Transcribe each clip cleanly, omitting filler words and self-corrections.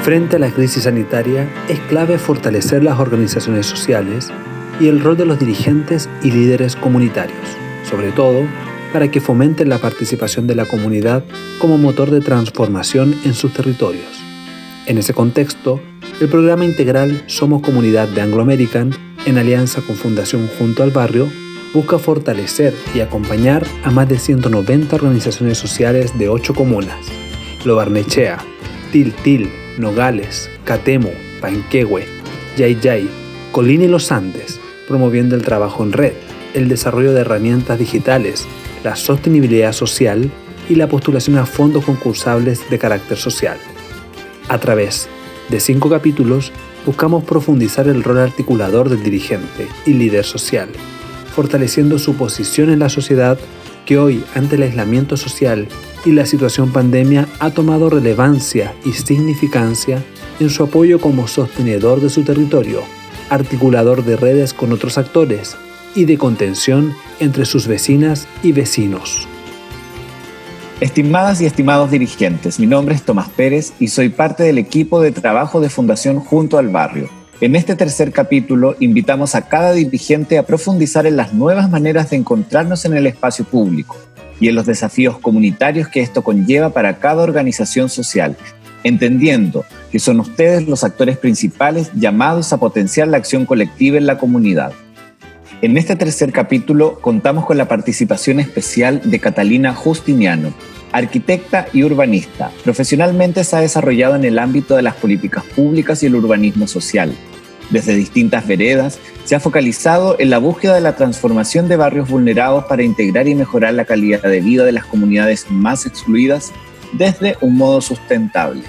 Frente a la crisis sanitaria, es clave fortalecer las organizaciones sociales y el rol de los dirigentes y líderes comunitarios, sobre todo para que fomenten la participación de la comunidad como motor de transformación en sus territorios. En ese contexto, el programa integral Somos Comunidad de Anglo American, en alianza con Fundación Junto al Barrio, busca fortalecer y acompañar a más de 190 organizaciones sociales de 8 comunas: Lo Barnechea, Tiltil, Nogales, Catemu, Panquehue, Yayay, Colina y Los Andes, promoviendo el trabajo en red, el desarrollo de herramientas digitales, la sostenibilidad social y la postulación a fondos concursables de carácter social. A través de 5 capítulos, buscamos profundizar el rol articulador del dirigente y líder social, fortaleciendo su posición en la sociedad que hoy, ante el aislamiento social y la situación pandemia, ha tomado relevancia y significancia en su apoyo como sostenedor de su territorio, articulador de redes con otros actores y de contención entre sus vecinas y vecinos. Estimadas y estimados dirigentes, mi nombre es Tomás Pérez y soy parte del equipo de trabajo de Fundación Junto al Barrio. En este tercer capítulo invitamos a cada dirigente a profundizar en las nuevas maneras de encontrarnos en el espacio público y en los desafíos comunitarios que esto conlleva para cada organización social, entendiendo que son ustedes los actores principales llamados a potenciar la acción colectiva en la comunidad. En este tercer capítulo contamos con la participación especial de Catalina Justiniano, arquitecta y urbanista. Profesionalmente se ha desarrollado en el ámbito de las políticas públicas y el urbanismo social. Desde distintas veredas se ha focalizado en la búsqueda de la transformación de barrios vulnerados para integrar y mejorar la calidad de vida de las comunidades más excluidas desde un modo sustentable.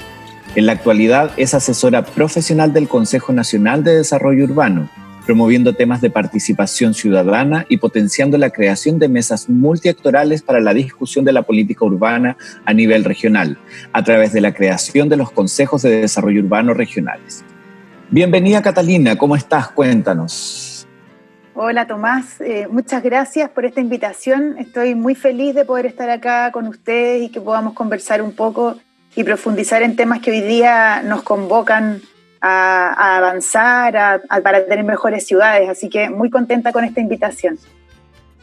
En la actualidad es asesora profesional del Consejo Nacional de Desarrollo Urbano, promoviendo temas de participación ciudadana y potenciando la creación de mesas multiactorales para la discusión de la política urbana a nivel regional, a través de la creación de los consejos de desarrollo urbano regionales. Bienvenida, Catalina, ¿cómo estás? Cuéntanos. Hola, Tomás, muchas gracias por esta invitación. Estoy muy feliz de poder estar acá con ustedes y que podamos conversar un poco y profundizar en temas que hoy día nos convocan a avanzar, para tener mejores ciudades, así que muy contenta con esta invitación.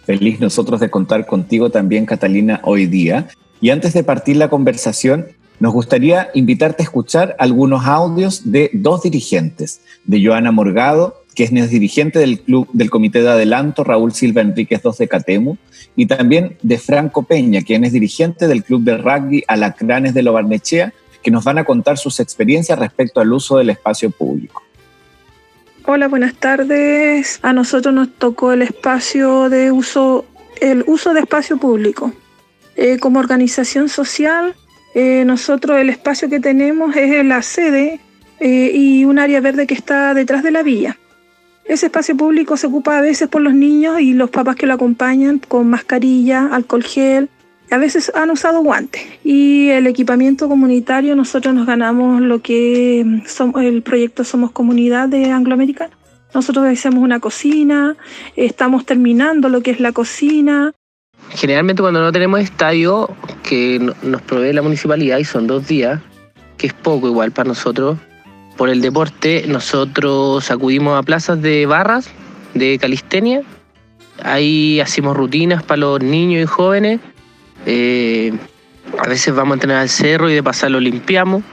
Feliz nosotros de contar contigo también, Catalina, hoy día. Y antes de partir la conversación, nos gustaría invitarte a escuchar algunos audios de 2 dirigentes, de Joana Morgado, que es dirigente del Comité de Adelanto Raúl Silva Enríquez II de Catemu, y también de Franco Peña, quien es dirigente del Club de Rugby Alacranes de Lo Barnechea, que nos van a contar sus experiencias respecto al uso del espacio público. Hola, buenas tardes. A nosotros nos tocó el uso de espacio público. Como organización social, nosotros el espacio que tenemos es la sede y un área verde que está detrás de la villa. Ese espacio público se ocupa a veces por los niños y los papás que lo acompañan con mascarilla, alcohol gel. A veces han usado guantes. Y el equipamiento comunitario, nosotros nos ganamos lo que el proyecto Somos Comunidad de Anglo American. Nosotros hacemos una cocina, estamos terminando lo que es la cocina. Generalmente cuando no tenemos estadio, que nos provee la municipalidad, y son 2 días, que es poco igual para nosotros, por el deporte, nosotros acudimos a plazas de barras, de calistenia. Ahí hacemos rutinas para los niños y jóvenes. A veces vamos a entrenar al cerro y de pasar lo limpiamos,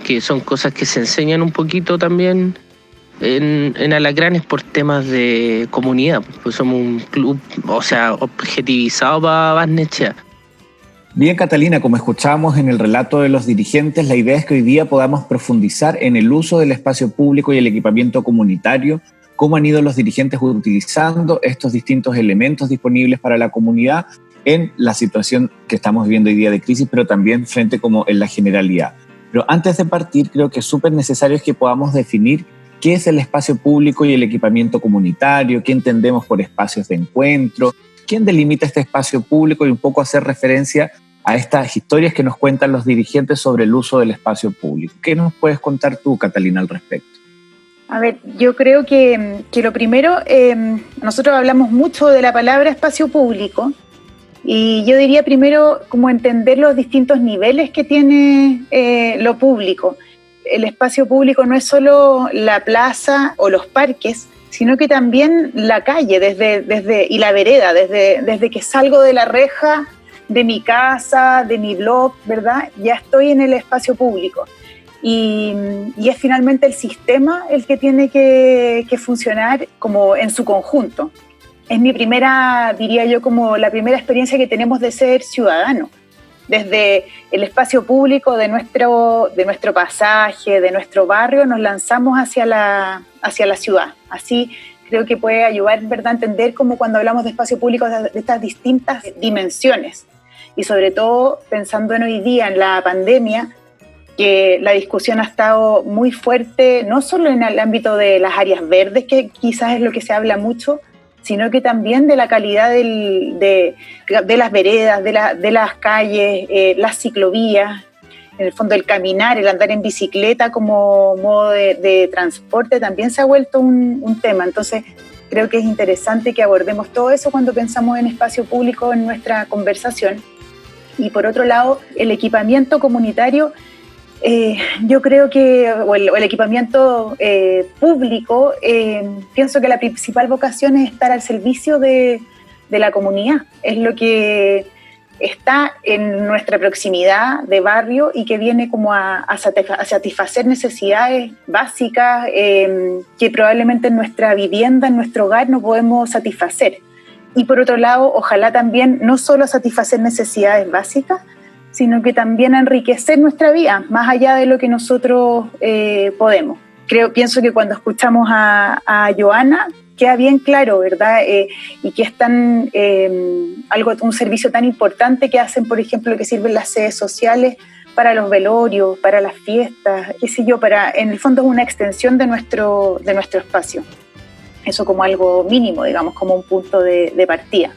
que son cosas que se enseñan un poquito también en Alacranes por temas de comunidad, pues somos un club, objetivizado para Barnechea. Bien, Catalina, como escuchábamos en el relato de los dirigentes, la idea es que hoy día podamos profundizar en el uso del espacio público y el equipamiento comunitario, cómo han ido los dirigentes utilizando estos distintos elementos disponibles para la comunidad en la situación que estamos viviendo hoy día de crisis, pero también frente como en la generalidad. Pero antes de partir, creo que es súper necesario que podamos definir qué es el espacio público y el equipamiento comunitario, qué entendemos por espacios de encuentro, quién delimita este espacio público y un poco hacer referencia a estas historias que nos cuentan los dirigentes sobre el uso del espacio público. ¿Qué nos puedes contar tú, Catalina, al respecto? A ver, yo creo que lo primero, nosotros hablamos mucho de la palabra espacio público, y yo diría primero como entender los distintos niveles que tiene lo público. el espacio público no es solo la plaza o los parques, sino que también la calle y la vereda, desde que salgo de la reja de mi casa, de mi blog, ¿verdad? Ya estoy en el espacio público. Y es finalmente el sistema el que tiene que funcionar como en su conjunto. Es mi primera, diría yo, como la primera experiencia que tenemos de ser ciudadano. Desde el espacio público de nuestro pasaje, de nuestro barrio, nos lanzamos hacia la ciudad. Así creo que puede ayudar, ¿verdad?, a entender cómo cuando hablamos de espacio público de estas distintas dimensiones. Y sobre todo pensando en hoy día, en la pandemia, que la discusión ha estado muy fuerte, no solo en el ámbito de las áreas verdes, que quizás es lo que se habla mucho, sino que también de la calidad de las veredas, de las calles, las ciclovías, en el fondo el caminar, el andar en bicicleta como modo de transporte también se ha vuelto un tema. Entonces creo que es interesante que abordemos todo eso cuando pensamos en espacio público en nuestra conversación. Y por otro lado, el equipamiento comunitario, yo creo que, o el equipamiento público, pienso que la principal vocación es estar al servicio de la comunidad. Es lo que está en nuestra proximidad de barrio y que viene como a satisfacer necesidades básicas que probablemente en nuestra vivienda, en nuestro hogar, no podemos satisfacer. Y por otro lado, ojalá también no solo satisfacer necesidades básicas, sino que también enriquecer nuestra vida, más allá de lo que nosotros podemos. Pienso que cuando escuchamos a Joana, queda bien claro, ¿verdad? Y que es un servicio tan importante que hacen, por ejemplo, que sirven las sedes sociales para los velorios, para las fiestas, qué sé yo, en el fondo es una extensión de nuestro espacio. Eso como algo mínimo, digamos, como un punto de partida.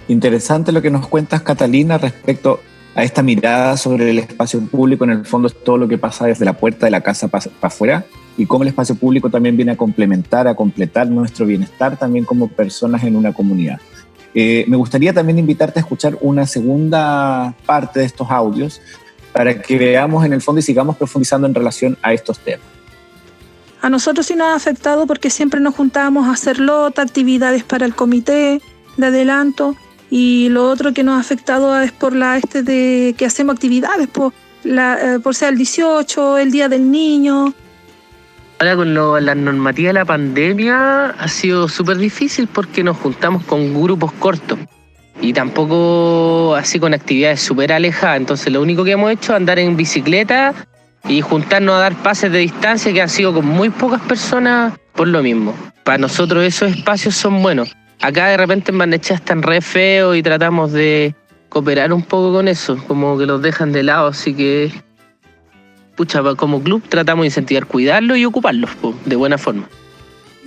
Interesante lo que nos cuentas, Catalina, respecto a esta mirada sobre el espacio público. En el fondo es todo lo que pasa desde la puerta de la casa para afuera, y cómo el espacio público también viene a completar nuestro bienestar también como personas en una comunidad. Me gustaría también invitarte a escuchar una segunda parte de estos audios para que veamos en el fondo y sigamos profundizando en relación a estos temas. A nosotros sí nos ha afectado porque siempre nos juntábamos a hacer lota, actividades para el comité de adelanto, y lo otro que nos ha afectado es por que hacemos actividades por ser el 18, el Día del Niño. Ahora con la normativa de la pandemia ha sido súper difícil porque nos juntamos con grupos cortos y tampoco así con actividades súper alejadas. Entonces lo único que hemos hecho es andar en bicicleta y juntarnos a dar pases de distancia, que han sido con muy pocas personas por lo mismo. Para nosotros esos espacios son buenos. Acá de repente en Barnechea están re feos y tratamos de cooperar un poco con eso, como que los dejan de lado, así que como club tratamos de incentivar cuidarlos y ocuparlos de buena forma.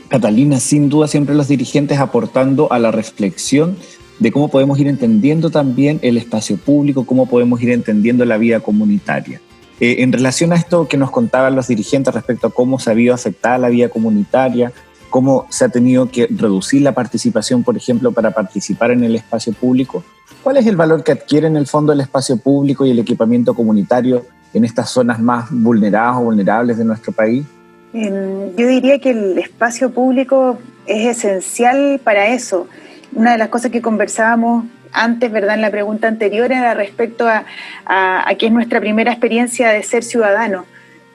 Catalina, sin duda siempre los dirigentes aportando a la reflexión de cómo podemos ir entendiendo también el espacio público, cómo podemos ir entendiendo la vida comunitaria. En relación a esto que nos contaban los dirigentes respecto a cómo se ha habido afectada la vida comunitaria, cómo se ha tenido que reducir la participación, por ejemplo, para participar en el espacio público, ¿cuál es el valor que adquiere en el fondo el espacio público y el equipamiento comunitario en estas zonas más vulneradas o vulnerables de nuestro país? Yo diría que el espacio público es esencial para eso. Una de las cosas que conversábamos antes, ¿verdad?, en la pregunta anterior, era respecto a que es nuestra primera experiencia de ser ciudadano.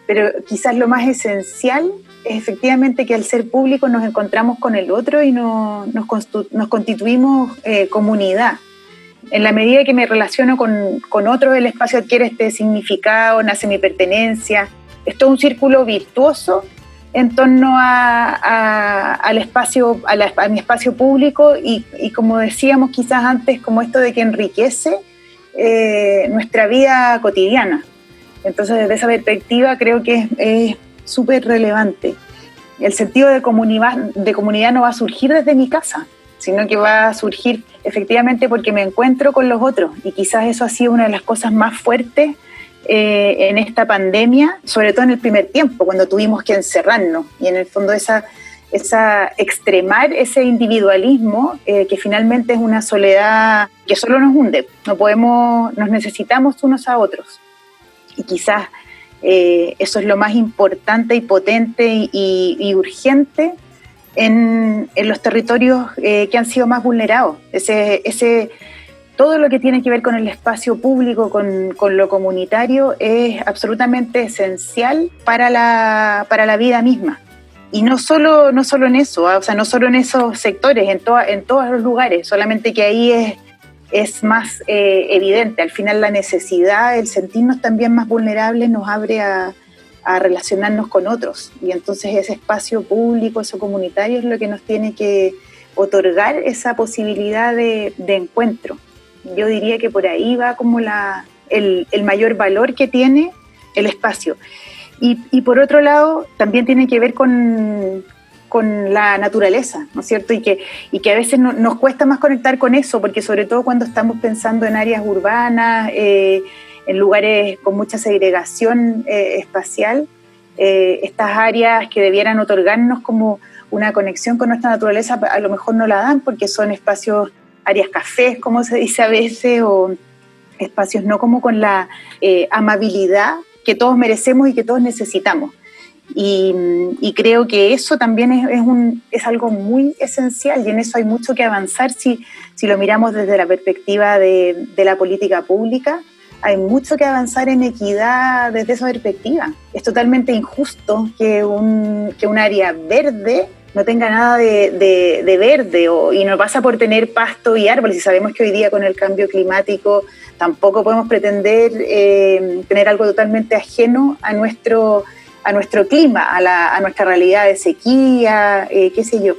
Pero quizás lo más esencial es efectivamente que al ser público nos encontramos con el otro y nos constituimos comunidad. En la medida que me relaciono con otros, el espacio adquiere este significado, nace mi pertenencia. Es todo un círculo virtuoso en torno al espacio, a mi espacio público y como decíamos quizás antes, como esto de que enriquece nuestra vida cotidiana. Entonces, desde esa perspectiva creo que es súper relevante. El sentido de comunidad no va a surgir desde mi casa, sino que va a surgir efectivamente porque me encuentro con los otros, y quizás eso ha sido una de las cosas más fuertes en esta pandemia, sobre todo en el primer tiempo, cuando tuvimos que encerrarnos, y en el fondo extremar ese individualismo que finalmente es una soledad que solo nos hunde. Nos necesitamos unos a otros, y quizás Eso es lo más importante y potente y urgente en los territorios que han sido más vulnerados. Todo lo que tiene que ver con el espacio público, con lo comunitario, es absolutamente esencial para la vida misma. Y no solo en eso, o sea, no solo en esos sectores, en todos los lugares, solamente que ahí es más evidente. Al final la necesidad, el sentirnos también más vulnerables nos abre a relacionarnos con otros. Y entonces ese espacio público, eso comunitario, es lo que nos tiene que otorgar esa posibilidad de encuentro. Yo diría que por ahí va como el mayor valor que tiene el espacio. Y por otro lado, también tiene que ver con la naturaleza, ¿no es cierto? Y que a veces nos cuesta más conectar con eso, porque sobre todo cuando estamos pensando en áreas urbanas, en lugares con mucha segregación espacial, estas áreas que debieran otorgarnos como una conexión con nuestra naturaleza, a lo mejor no la dan porque son espacios, áreas cafés, como se dice a veces, o espacios no como con la amabilidad que todos merecemos y que todos necesitamos. Y creo que eso también es algo muy esencial, y en eso hay mucho que avanzar si lo miramos desde la perspectiva de la política pública. Hay mucho que avanzar en equidad desde esa perspectiva. Es totalmente injusto que un área verde no tenga nada de verde y no pasa por tener pasto y árboles. Y sabemos que hoy día con el cambio climático tampoco podemos pretender tener algo totalmente ajeno a nuestro clima, a nuestra realidad de sequía, qué sé yo.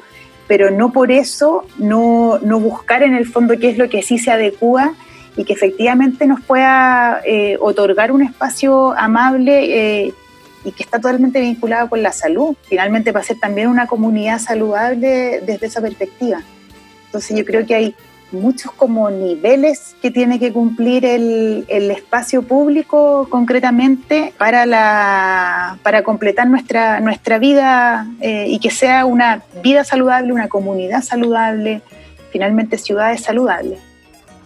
Pero no por eso no buscar en el fondo qué es lo que sí se adecúa y que efectivamente nos pueda otorgar un espacio amable y que está totalmente vinculado con la salud, finalmente para ser también una comunidad saludable desde esa perspectiva. Entonces yo creo que hay muchos como niveles que tiene que cumplir el espacio público concretamente para completar nuestra vida y que sea una vida saludable, una comunidad saludable, finalmente ciudades saludables.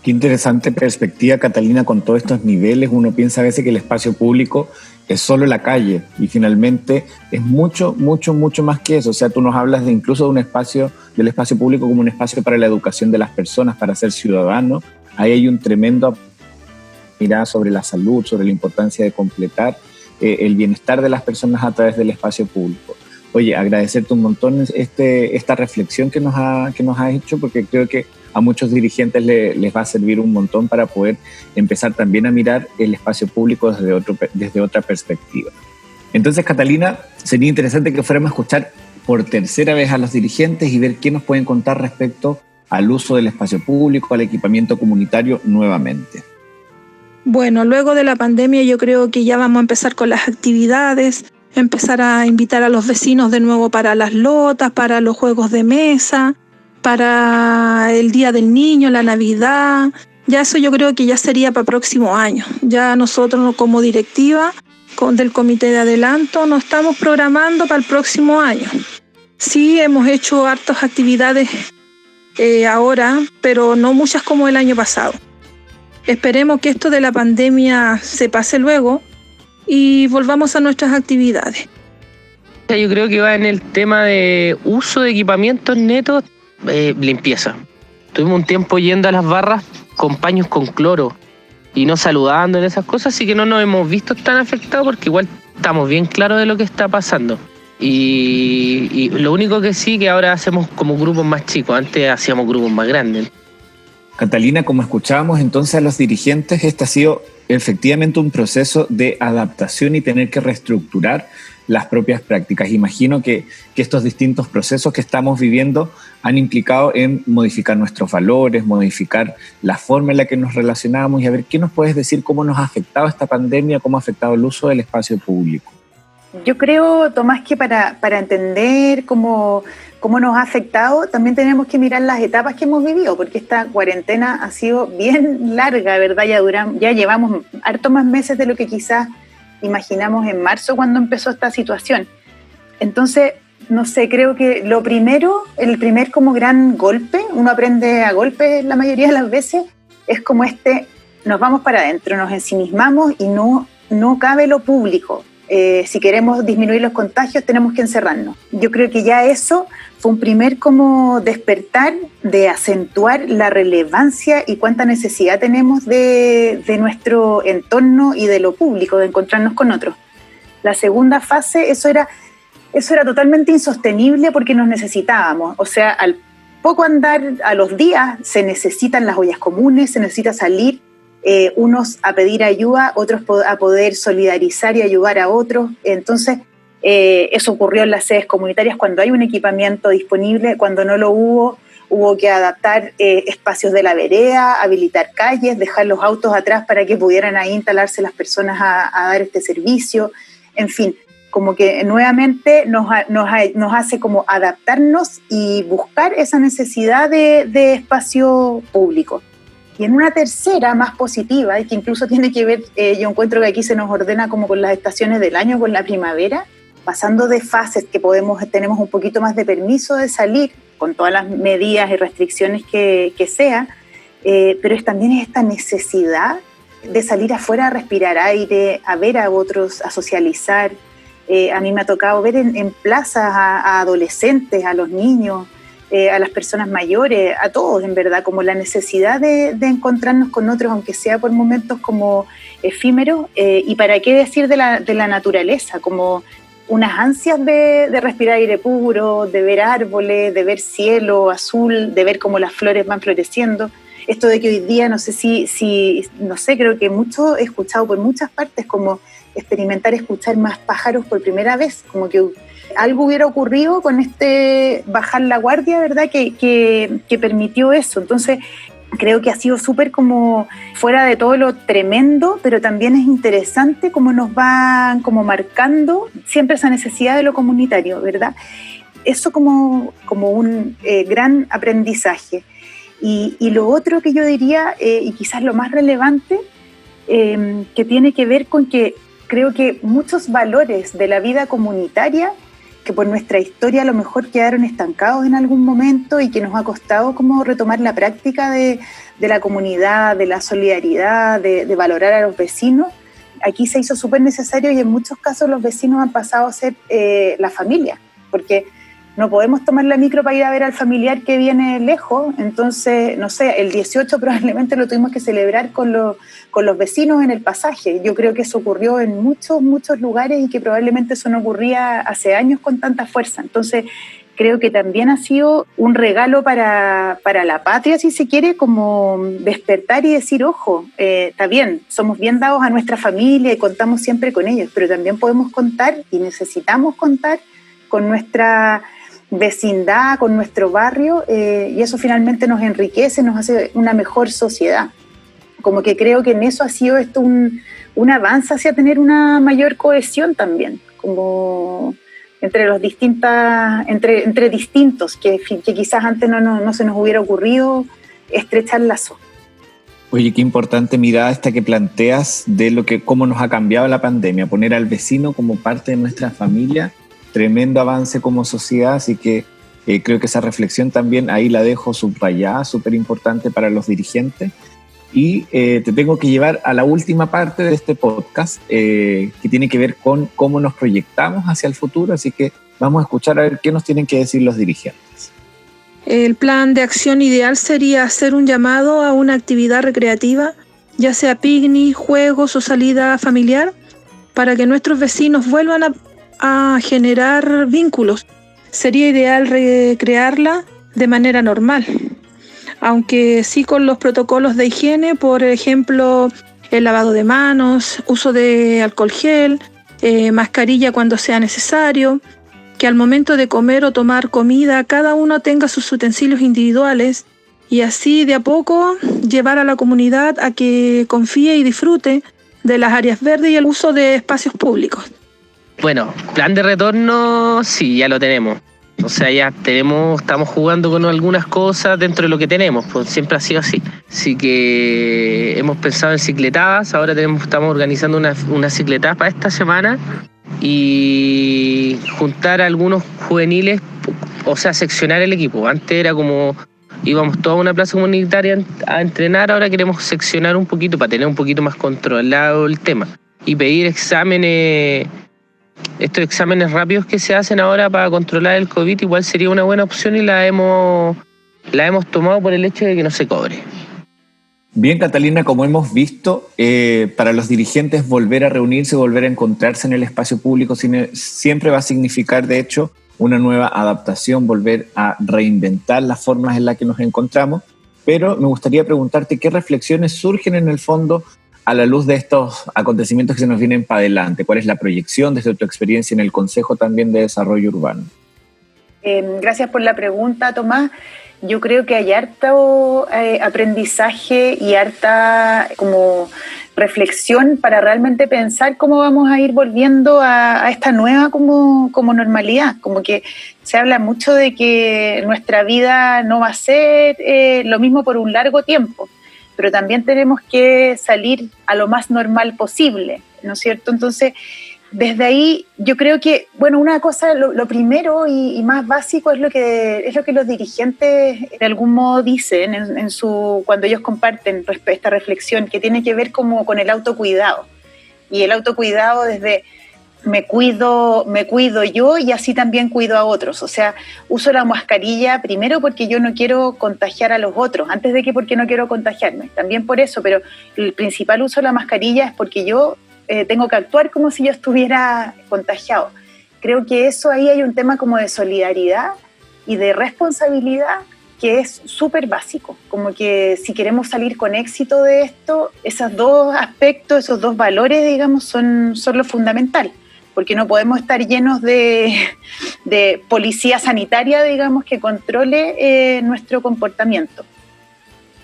Qué interesante perspectiva, Catalina, con todos estos niveles. Uno piensa a veces que el espacio público es solo la calle y finalmente es mucho, mucho, mucho más que eso. O sea, tú nos hablas incluso del espacio público como un espacio para la educación de las personas, para ser ciudadanos. Ahí hay un tremendo mirada sobre la salud, sobre la importancia de completar el bienestar de las personas a través del espacio público. Oye, agradecerte un montón esta reflexión que nos has hecho, porque creo que a muchos dirigentes les va a servir un montón para poder empezar también a mirar el espacio público desde otra perspectiva. Entonces, Catalina, sería interesante que fuéramos a escuchar por tercera vez a los dirigentes y ver qué nos pueden contar respecto al uso del espacio público, al equipamiento comunitario nuevamente. Bueno, luego de la pandemia yo creo que ya vamos a empezar con las actividades, empezar a invitar a los vecinos de nuevo para las lotas, para los juegos de mesa, para el Día del Niño, la Navidad. Ya eso yo creo que ya sería para próximo año. Ya nosotros como directiva del Comité de Adelanto nos estamos programando para el próximo año. Sí, hemos hecho hartas actividades ahora, pero no muchas como el año pasado. Esperemos que esto de la pandemia se pase luego y volvamos a nuestras actividades. Yo creo que va en el tema de uso de equipamientos netos, limpieza. Tuvimos un tiempo yendo a las barras con paños con cloro y no saludando en esas cosas, así que no nos hemos visto tan afectados porque igual estamos bien claros de lo que está pasando. Y lo único que sí, que ahora hacemos como grupos más chicos, antes hacíamos grupos más grandes. Catalina, como escuchábamos entonces a los dirigentes, este ha sido efectivamente un proceso de adaptación y tener que reestructurar las propias prácticas. Imagino que estos distintos procesos que estamos viviendo han implicado en modificar nuestros valores, modificar la forma en la que nos relacionamos. Y a ver, ¿qué nos puedes decir cómo nos ha afectado esta pandemia, cómo ha afectado el uso del espacio público? Yo creo, Tomás, que para entender cómo nos ha afectado, también tenemos que mirar las etapas que hemos vivido, porque esta cuarentena ha sido bien larga, ¿verdad? Ya llevamos harto más meses de lo que quizás imaginamos en marzo cuando empezó esta situación. Entonces, no sé, creo que el primer como gran golpe, uno aprende a golpes la mayoría de las veces, es como nos vamos para adentro, nos ensimismamos y no no cabe lo público. Si queremos disminuir los contagios, tenemos que encerrarnos. Yo creo que ya eso fue un primer como despertar de acentuar la relevancia y cuánta necesidad tenemos de nuestro entorno y de lo público, de encontrarnos con otros. La segunda fase, eso era totalmente insostenible porque nos necesitábamos. O sea, al poco andar, a los días, se necesitan las ollas comunes, se necesita salir, unos a pedir ayuda, otros a poder solidarizar y ayudar a otros. Entonces, eso ocurrió en las sedes comunitarias cuando hay un equipamiento disponible. Cuando no lo hubo que adaptar espacios de la vereda, habilitar calles, dejar los autos atrás para que pudieran ahí instalarse las personas a dar este servicio. En fin, como que nuevamente nos hace como adaptarnos y buscar esa necesidad de espacio público. Y en una tercera, más positiva, y que incluso tiene que ver, yo encuentro que aquí se nos ordena como con las estaciones del año, con la primavera, pasando de fases que tenemos un poquito más de permiso de salir, con todas las medidas y restricciones que sea, pero también es esta necesidad de salir afuera a respirar aire, a ver a otros, a socializar. A mí me ha tocado ver en plazas a adolescentes, a los niños, a las personas mayores, a todos en verdad, como la necesidad de encontrarnos con otros, aunque sea por momentos como efímeros, y para qué decir de la naturaleza, como unas ansias de respirar aire puro, de ver árboles, de ver cielo azul, de ver cómo las flores van floreciendo. Esto de que hoy día, no sé, creo que mucho he escuchado por muchas partes, como experimentar escuchar más pájaros por primera vez, como que algo hubiera ocurrido con este bajar la guardia, ¿verdad? Que permitió eso. Entonces, creo que ha sido súper como fuera de todo lo tremendo, pero también es interesante cómo nos van como marcando siempre esa necesidad de lo comunitario, ¿verdad? Eso como un gran aprendizaje. Y lo otro que yo diría, y quizás lo más relevante, que tiene que ver con que creo que muchos valores de la vida comunitaria que por nuestra historia a lo mejor quedaron estancados en algún momento y que nos ha costado como retomar la práctica de la comunidad, de la solidaridad, de valorar a los vecinos, aquí se hizo súper necesario y en muchos casos los vecinos han pasado a ser la familia, porque no podemos tomar la micro para ir a ver al familiar que viene lejos, entonces, no sé, el 18 probablemente lo tuvimos que celebrar con los vecinos en el pasaje. Yo creo que eso ocurrió en muchos lugares y que probablemente eso no ocurría hace años con tanta fuerza. Entonces, creo que también ha sido un regalo para la patria, si se quiere, como despertar y decir, ojo, está bien, somos bien dados a nuestra familia y contamos siempre con ellos, pero también podemos contar y necesitamos contar con nuestra vecindad, con nuestro barrio, y eso finalmente nos enriquece, nos hace una mejor sociedad. Como que creo que en eso ha sido esto un avance hacia tener una mayor cohesión también, como entre los entre distintos, que quizás antes no se nos hubiera ocurrido estrechar lazos. Oye, qué importante mirada esta que planteas de cómo nos ha cambiado la pandemia, poner al vecino como parte de nuestra familia. Tremendo avance como sociedad, así que creo que esa reflexión también ahí la dejo subrayada, súper importante para los dirigentes. Y te tengo que llevar a la última parte de este podcast, que tiene que ver con cómo nos proyectamos hacia el futuro, así que vamos a escuchar a ver qué nos tienen que decir los dirigentes. El plan de acción ideal sería hacer un llamado a una actividad recreativa, ya sea picnic, juegos o salida familiar, para que nuestros vecinos vuelvan a generar vínculos. Sería ideal recrearla de manera normal, aunque sí con los protocolos de higiene, por ejemplo, el lavado de manos, uso de alcohol gel, mascarilla cuando sea necesario, que al momento de comer o tomar comida cada uno tenga sus utensilios individuales y así de a poco llevar a la comunidad a que confíe y disfrute de las áreas verdes y el uso de espacios públicos. Bueno, plan de retorno, sí, ya lo tenemos. O sea, estamos jugando con algunas cosas dentro de lo que tenemos, pues siempre ha sido así. Así que hemos pensado en cicletadas, ahora estamos organizando unas cicletadas para esta semana y juntar a algunos juveniles, o sea, seccionar el equipo. Antes era como íbamos toda una plaza comunitaria a entrenar, ahora queremos seccionar un poquito para tener un poquito más controlado el tema. y pedir exámenes, estos exámenes rápidos que se hacen ahora para controlar el COVID, igual sería una buena opción y la hemos tomado por el hecho de que no se cobre. Bien, Catalina, como hemos visto, para los dirigentes volver a reunirse, volver a encontrarse en el espacio público siempre va a significar, de hecho, una nueva adaptación, volver a reinventar las formas en las que nos encontramos. Pero me gustaría preguntarte qué reflexiones surgen en el fondo a la luz de estos acontecimientos que se nos vienen para adelante. ¿Cuál es la proyección desde tu experiencia en el Consejo también de Desarrollo Urbano? Gracias por la pregunta, Tomás. Yo creo que hay harto aprendizaje y harta como reflexión para realmente pensar cómo vamos a ir volviendo a esta nueva como normalidad. Como que se habla mucho de que nuestra vida no va a ser lo mismo por un largo tiempo, pero también tenemos que salir a lo más normal posible, ¿no es cierto? Entonces, desde ahí yo creo que, bueno, una cosa, lo primero y más básico es lo que los dirigentes de algún modo dicen cuando ellos comparten esta reflexión, que tiene que ver como con el autocuidado. Y el autocuidado desde me cuido yo y así también cuido a otros. O sea, uso la mascarilla primero porque yo no quiero contagiar a los otros, antes de que porque no quiero contagiarme. También por eso, pero el principal uso de la mascarilla es porque yo tengo que actuar como si yo estuviera contagiado. Creo que eso ahí hay un tema como de solidaridad y de responsabilidad que es súper básico, como que si queremos salir con éxito de esto, esos dos aspectos, esos dos valores, digamos, son lo fundamental, porque no podemos estar llenos de policía sanitaria, digamos, que controle nuestro comportamiento.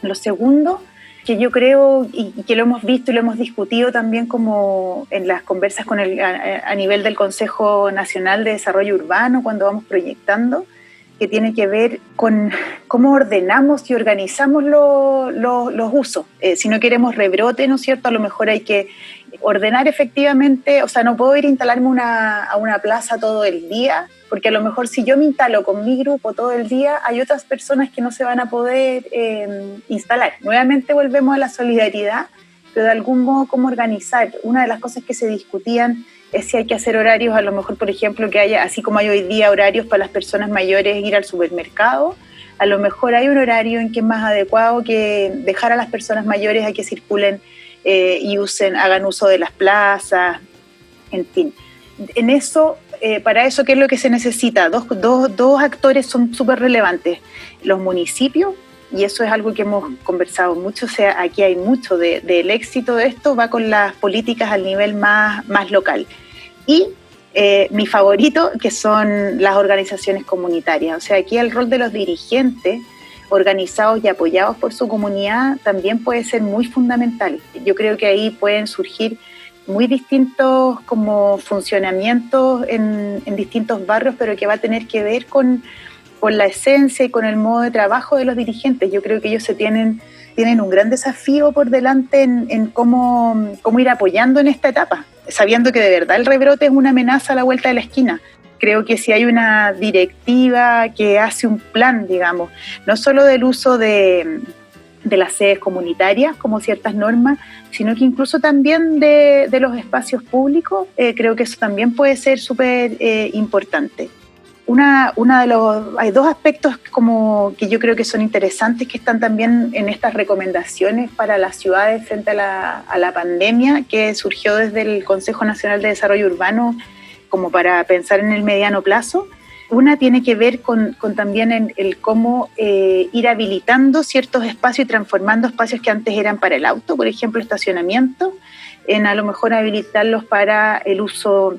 Lo segundo, que yo creo y que lo hemos visto y lo hemos discutido también como en las conversas a nivel del Consejo Nacional de Desarrollo Urbano, cuando vamos proyectando, que tiene que ver con cómo ordenamos y organizamos los usos. Si no queremos rebrote, ¿no es cierto? A lo mejor hay que ordenar efectivamente, o sea, no puedo ir a instalarme a una plaza todo el día, porque a lo mejor si yo me instalo con mi grupo todo el día, hay otras personas que no se van a poder instalar. Nuevamente volvemos a la solidaridad, pero de algún modo cómo organizar. Una de las cosas que se discutían es si hay que hacer horarios, a lo mejor, por ejemplo, que haya, así como hay hoy día horarios para las personas mayores ir al supermercado, a lo mejor hay un horario en que es más adecuado que dejar a las personas mayores a que circulen y hagan uso de las plazas, en fin. En eso, para eso, ¿qué es lo que se necesita? Dos actores son súper relevantes, los municipios, y eso es algo que hemos conversado mucho, o sea, aquí hay mucho del éxito de esto, va con las políticas al nivel más local. Y mi favorito, que son las organizaciones comunitarias, o sea, aquí el rol de los dirigentes organizados y apoyados por su comunidad también puede ser muy fundamental. Yo creo que ahí pueden surgir muy distintos como funcionamientos en distintos barrios, pero que va a tener que ver con la esencia y con el modo de trabajo de los dirigentes. Yo creo que ellos tienen un gran desafío por delante en cómo ir apoyando en esta etapa, sabiendo que de verdad el rebrote es una amenaza a la vuelta de la esquina. Creo que si hay una directiva que hace un plan, digamos, no solo del uso de las sedes comunitarias como ciertas normas, sino que incluso también de los espacios públicos, creo que eso también puede ser súper importante. Hay dos aspectos como que yo creo que son interesantes, que están también en estas recomendaciones para las ciudades frente a la pandemia, que surgió desde el Consejo Nacional de Desarrollo Urbano como para pensar en el mediano plazo. Una tiene que ver con también el cómo ir habilitando ciertos espacios y transformando espacios que antes eran para el auto, por ejemplo, estacionamiento, en a lo mejor habilitarlos para el uso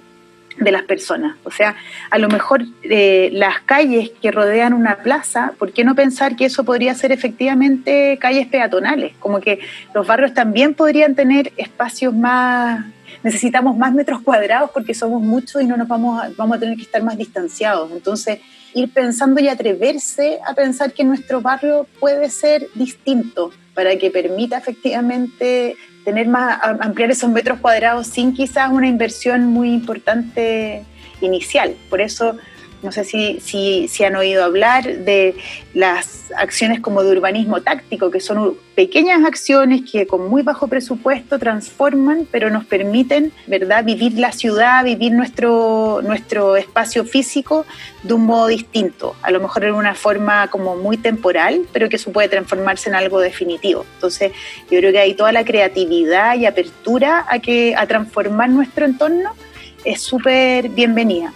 de las personas. O sea, a lo mejor las calles que rodean una plaza, ¿por qué no pensar que eso podría ser efectivamente calles peatonales? Como que los barrios también podrían tener espacios más... Necesitamos más metros cuadrados porque somos muchos y no nos vamos a tener que estar más distanciados. Entonces, ir pensando y atreverse a pensar que nuestro barrio puede ser distinto para que permita efectivamente ampliar esos metros cuadrados sin quizás una inversión muy importante inicial. Por eso No sé si han oído hablar de las acciones como de urbanismo táctico, que son pequeñas acciones que con muy bajo presupuesto transforman, pero nos permiten, ¿verdad?, vivir la ciudad, vivir nuestro espacio físico de un modo distinto, a lo mejor en una forma como muy temporal, pero que eso puede transformarse en algo definitivo. Entonces, yo creo que hay toda la creatividad y apertura a transformar nuestro entorno es súper bienvenida.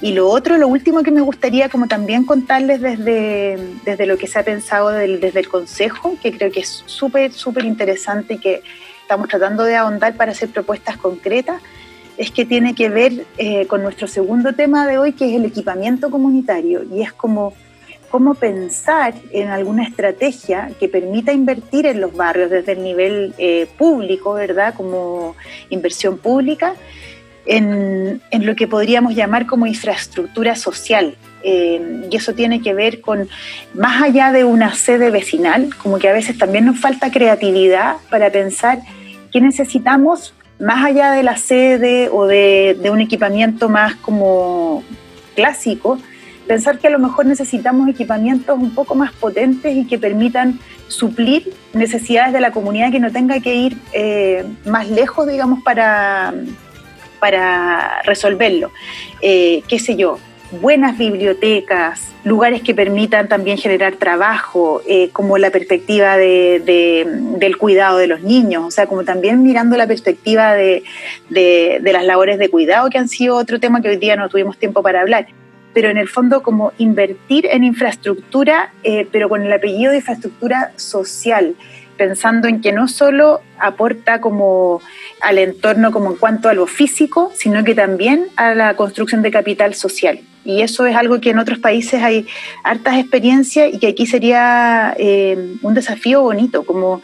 Y lo último que me gustaría como también contarles desde lo que se ha pensado desde el Consejo, que creo que es súper interesante y que estamos tratando de ahondar para hacer propuestas concretas, es que tiene que ver con nuestro segundo tema de hoy, que es el equipamiento comunitario, y es cómo pensar en alguna estrategia que permita invertir en los barrios desde el nivel público, ¿verdad?, como inversión pública, en lo que podríamos llamar como infraestructura social. Y eso tiene que ver con, más allá de una sede vecinal, como que a veces también nos falta creatividad para pensar qué necesitamos más allá de la sede o de un equipamiento más como clásico, pensar que a lo mejor necesitamos equipamientos un poco más potentes y que permitan suplir necesidades de la comunidad, que no tenga que ir más lejos, digamos, para resolverlo. Qué sé yo, buenas bibliotecas, lugares que permitan también generar trabajo, como la perspectiva del cuidado de los niños, o sea, como también mirando la perspectiva de las labores de cuidado, que han sido otro tema que hoy día no tuvimos tiempo para hablar. Pero en el fondo como invertir en infraestructura, pero con el apellido de infraestructura social, pensando en que no solo aporta como al entorno como en cuanto a lo físico, sino que también a la construcción de capital social. Y eso es algo que en otros países hay hartas experiencias y que aquí sería un desafío bonito, como,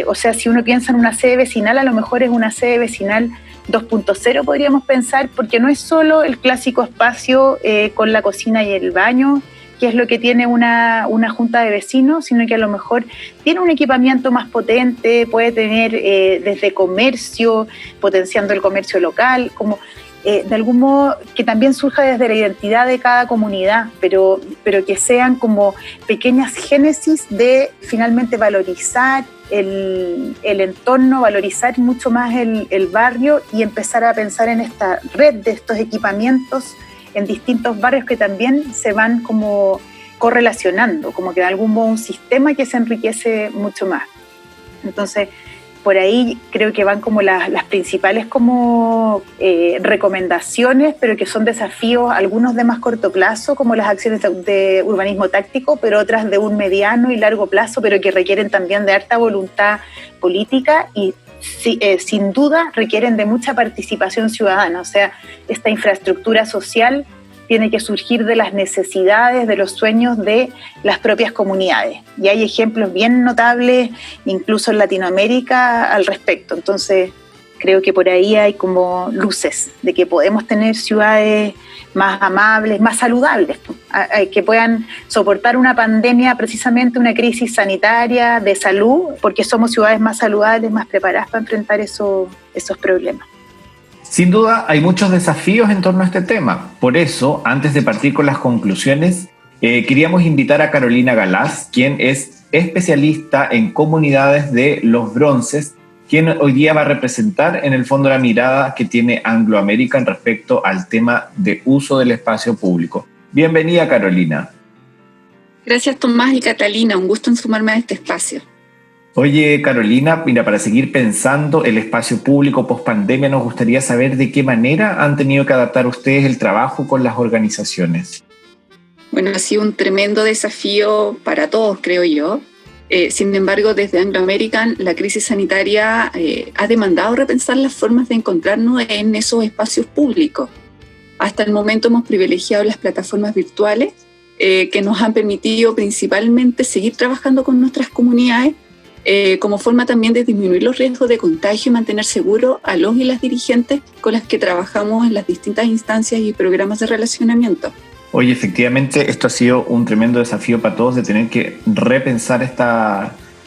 o sea, si uno piensa en una sede vecinal, a lo mejor es una sede vecinal 2.0, podríamos pensar, porque no es solo el clásico espacio con la cocina y el baño, que es lo que tiene una junta de vecinos, sino que a lo mejor tiene un equipamiento más potente, puede tener desde comercio, potenciando el comercio local, como de algún modo que también surja desde la identidad de cada comunidad, pero que sean como pequeñas génesis de finalmente valorizar el entorno, valorizar mucho más el barrio y empezar a pensar en esta red de estos equipamientos en distintos barrios que también se van como correlacionando, como que de algún modo un sistema que se enriquece mucho más. Entonces, por ahí creo que van como las principales como recomendaciones, pero que son desafíos, algunos de más corto plazo, como las acciones de urbanismo táctico, pero otras de un mediano y largo plazo, pero que requieren también de harta voluntad política y sin duda requieren de mucha participación ciudadana. O sea, esta infraestructura social tiene que surgir de las necesidades, de los sueños de las propias comunidades. Y hay ejemplos bien notables, incluso en Latinoamérica, al respecto. Entonces, creo que por ahí hay como luces de que podemos tener ciudades más amables, más saludables, que puedan soportar una pandemia, precisamente una crisis sanitaria de salud, porque somos ciudades más saludables, más preparadas para enfrentar esos problemas. Sin duda, hay muchos desafíos en torno a este tema. Por eso, antes de partir con las conclusiones, queríamos invitar a Carolina Galaz, quien es especialista en comunidades de Los Bronces, quien hoy día va a representar en el fondo la mirada que tiene Anglo American respecto al tema de uso del espacio público. Bienvenida, Carolina. Gracias, Tomás y Catalina. Un gusto en sumarme a este espacio. Oye, Carolina, mira, para seguir pensando el espacio público post-pandemia, nos gustaría saber de qué manera han tenido que adaptar ustedes el trabajo con las organizaciones. Bueno, ha sido un tremendo desafío para todos, creo yo. Sin embargo, desde Anglo American, la crisis sanitaria ha demandado repensar las formas de encontrarnos en esos espacios públicos. Hasta el momento hemos privilegiado las plataformas virtuales que nos han permitido principalmente seguir trabajando con nuestras comunidades como forma también de disminuir los riesgos de contagio y mantener seguros a los y las dirigentes con las que trabajamos en las distintas instancias y programas de relacionamiento. Oye, efectivamente, esto ha sido un tremendo desafío para todos de tener que repensar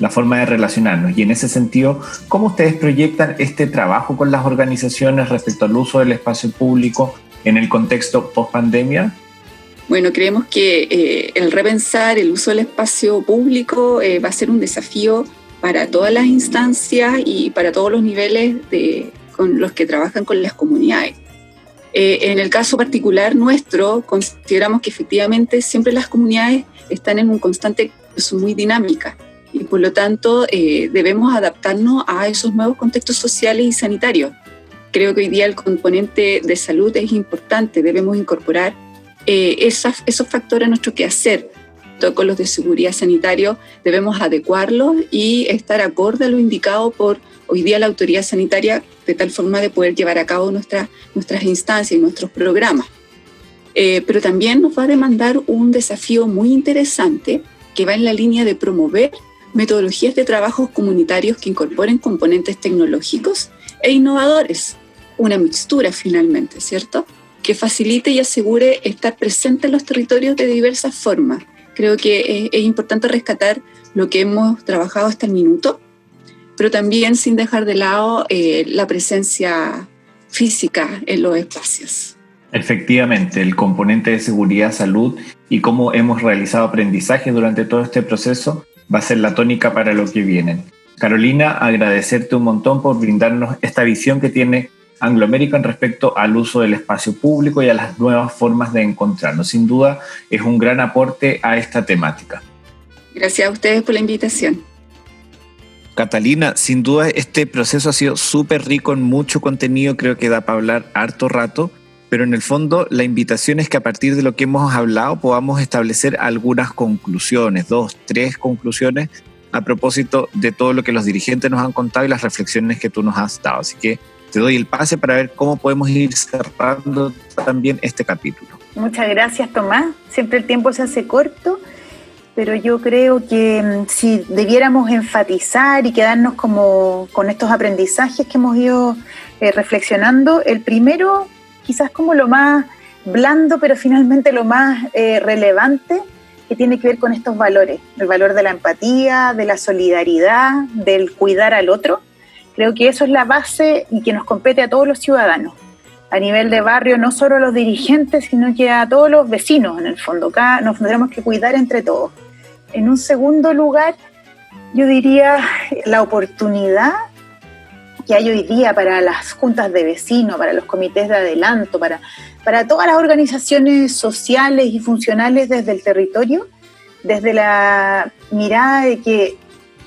la forma de relacionarnos. Y en ese sentido, ¿cómo ustedes proyectan este trabajo con las organizaciones respecto al uso del espacio público en el contexto post-pandemia? Bueno, creemos que el repensar el uso del espacio público va a ser un desafío para todas las instancias y para todos los niveles con los que trabajan con las comunidades. En el caso particular nuestro, consideramos que efectivamente siempre las comunidades están en un constante proceso muy dinámica y por lo tanto debemos adaptarnos a esos nuevos contextos sociales y sanitarios. Creo que hoy día el componente de salud es importante, debemos incorporar esos factores a nuestro quehacer. Protocolos de seguridad sanitario debemos adecuarlos y estar acorde a lo indicado por hoy día la autoridad sanitaria, de tal forma de poder llevar a cabo nuestras instancias y nuestros programas. Pero también nos va a demandar un desafío muy interesante que va en la línea de promover metodologías de trabajos comunitarios que incorporen componentes tecnológicos e innovadores, una mixtura finalmente, ¿cierto?, que facilite y asegure estar presente en los territorios de diversas formas. Creo que es importante rescatar lo que hemos trabajado hasta el minuto, pero también sin dejar de lado la presencia física en los espacios. Efectivamente, el componente de seguridad, salud y cómo hemos realizado aprendizaje durante todo este proceso va a ser la tónica para lo que viene. Carolina, agradecerte un montón por brindarnos esta visión que tiene Anglo American respecto al uso del espacio público y a las nuevas formas de encontrarnos. Sin duda, es un gran aporte a esta temática. Gracias a ustedes por la invitación. Catalina, sin duda este proceso ha sido súper rico en mucho contenido, creo que da para hablar harto rato, pero en el fondo la invitación es que a partir de lo que hemos hablado podamos establecer algunas conclusiones, 2, 3 conclusiones a propósito de todo lo que los dirigentes nos han contado y las reflexiones que tú nos has dado. Así que te doy el pase para ver cómo podemos ir cerrando también este capítulo. Muchas gracias, Tomás. Siempre el tiempo se hace corto, pero yo creo que si debiéramos enfatizar y quedarnos como con estos aprendizajes que hemos ido reflexionando, el primero quizás como lo más blando, pero finalmente lo más relevante, que tiene que ver con estos valores, el valor de la empatía, de la solidaridad, del cuidar al otro. Creo que eso es la base y que nos compete a todos los ciudadanos. A nivel de barrio, no solo a los dirigentes, sino que a todos los vecinos, en el fondo. Acá nos tendremos que cuidar entre todos. En un segundo lugar, yo diría la oportunidad que hay hoy día para las juntas de vecinos, para los comités de adelanto, para todas las organizaciones sociales y funcionales desde el territorio, desde la mirada de que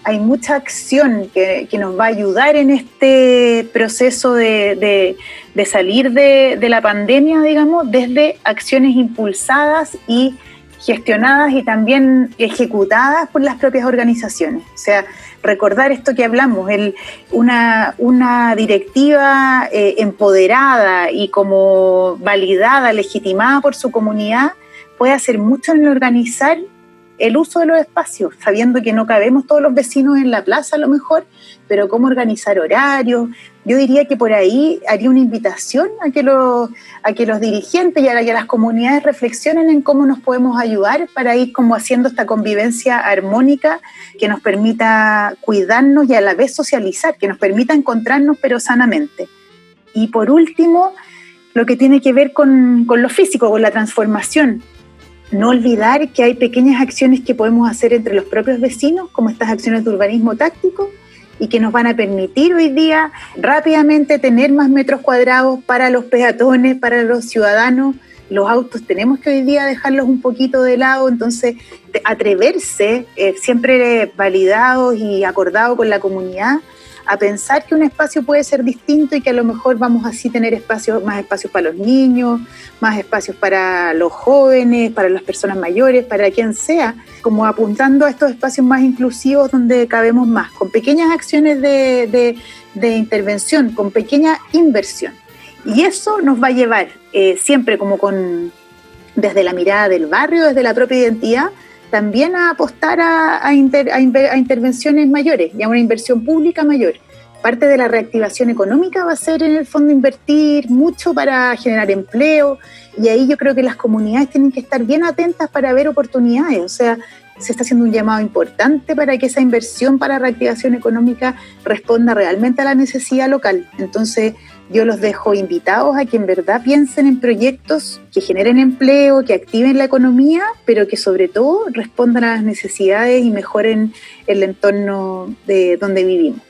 hay mucha acción que nos va a ayudar en este proceso de salir de la pandemia, digamos, desde acciones impulsadas y gestionadas y también ejecutadas por las propias organizaciones. O sea, recordar esto que hablamos, una directiva empoderada y como validada, legitimada por su comunidad, puede hacer mucho en organizar el uso de los espacios, sabiendo que no cabemos todos los vecinos en la plaza a lo mejor, pero cómo organizar horarios. Yo diría que por ahí haría una invitación a que los dirigentes y a que las comunidades reflexionen en cómo nos podemos ayudar para ir como haciendo esta convivencia armónica que nos permita cuidarnos y a la vez socializar, que nos permita encontrarnos pero sanamente. Y por último, lo que tiene que ver con lo físico, con la transformación. No olvidar que hay pequeñas acciones que podemos hacer entre los propios vecinos, como estas acciones de urbanismo táctico, y que nos van a permitir hoy día rápidamente tener más metros cuadrados para los peatones, para los ciudadanos. Los autos tenemos que hoy día dejarlos un poquito de lado, entonces atreverse, siempre validados y acordados con la comunidad, a pensar que un espacio puede ser distinto y que a lo mejor vamos así a tener más espacios para los niños, más espacios para los jóvenes, para las personas mayores, para quien sea, como apuntando a estos espacios más inclusivos donde cabemos más, con pequeñas acciones de intervención, con pequeña inversión. Y eso nos va a llevar siempre como desde la mirada del barrio, desde la propia identidad, también a apostar a intervenciones mayores y a una inversión pública mayor. Parte de la reactivación económica va a ser en el fondo invertir mucho para generar empleo, y ahí yo creo que las comunidades tienen que estar bien atentas para ver oportunidades. O sea, se está haciendo un llamado importante para que esa inversión para reactivación económica responda realmente a la necesidad local. Entonces, yo los dejo invitados a que en verdad piensen en proyectos que generen empleo, que activen la economía, pero que sobre todo respondan a las necesidades y mejoren el entorno de donde vivimos.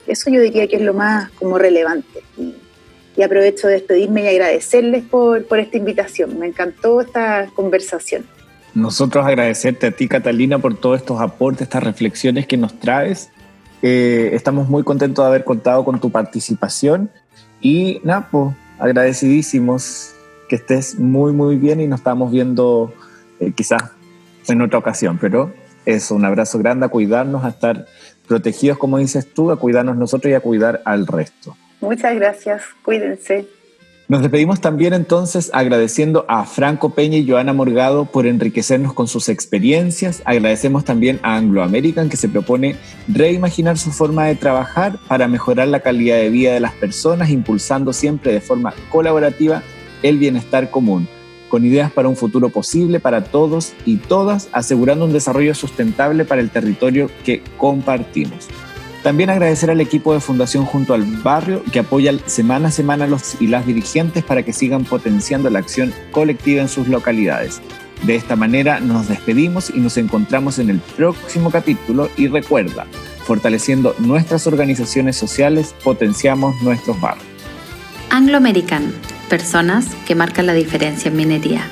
Eso yo diría que es lo más como relevante. Y aprovecho de despedirme y agradecerles por esta invitación. Me encantó esta conversación. Nosotros agradecerte a ti, Catalina, por todos estos aportes, estas reflexiones que nos traes. Estamos muy contentos de haber contado con tu participación y nada, pues, agradecidísimos, que estés muy, muy bien y nos estamos viendo quizás en otra ocasión, pero eso, un abrazo grande, a cuidarnos, a estar protegidos, como dices tú, a cuidarnos nosotros y a cuidar al resto. Muchas gracias, cuídense. Nos despedimos también entonces agradeciendo a Franco Peña y Joana Morgado por enriquecernos con sus experiencias. Agradecemos también a Anglo American, que se propone reimaginar su forma de trabajar para mejorar la calidad de vida de las personas, impulsando siempre de forma colaborativa el bienestar común, con ideas para un futuro posible para todos y todas, asegurando un desarrollo sustentable para el territorio que compartimos. También agradecer al equipo de Fundación Junto al Barrio, que apoya semana a semana a los y las dirigentes para que sigan potenciando la acción colectiva en sus localidades. De esta manera nos despedimos y nos encontramos en el próximo capítulo. Y recuerda, fortaleciendo nuestras organizaciones sociales, potenciamos nuestros barrios. Anglo American, personas que marcan la diferencia en minería.